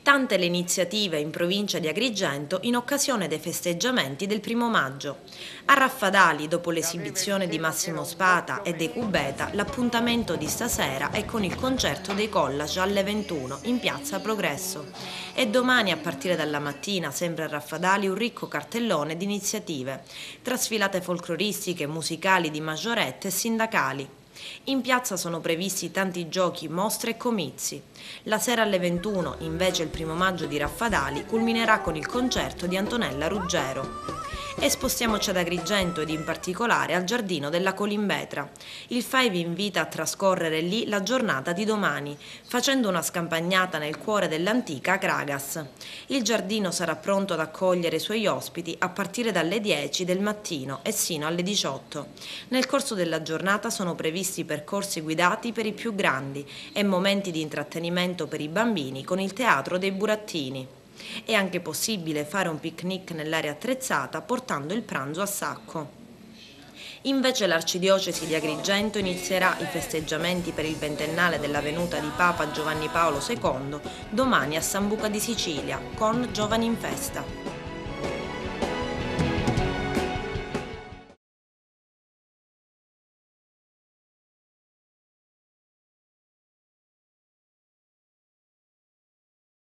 Tante le iniziative in provincia di Agrigento in occasione dei festeggiamenti del 1° maggio. A Raffadali, dopo l'esibizione di Massimo Spata e dei Cubeta, l'appuntamento di stasera è con il concerto dei Collage alle 21 in piazza Progresso. E domani, a partire dalla mattina, sempre a Raffadali un ricco cartellone di iniziative, tra sfilate folcloristiche, musicali di maggiorette e sindacali. In piazza sono previsti tanti giochi, mostre e comizi. La sera alle 21, invece, il 1° maggio di Raffadali culminerà con il concerto di Antonella Ruggero. E spostiamoci ad Agrigento ed in particolare al Giardino della Colimbetra. Il FAI vi invita a trascorrere lì la giornata di domani, facendo una scampagnata nel cuore dell'antica Kragas. Il giardino sarà pronto ad accogliere i suoi ospiti a partire dalle 10 del mattino e sino alle 18. Nel corso della giornata sono previsti percorsi guidati per i più grandi e momenti di intrattenimento per i bambini con il teatro dei burattini. È anche possibile fare un picnic nell'area attrezzata portando il pranzo a sacco. Invece l'Arcidiocesi di Agrigento inizierà i festeggiamenti per il 20ennale della venuta di Papa Giovanni Paolo II domani a Sambuca di Sicilia con Giovani in Festa.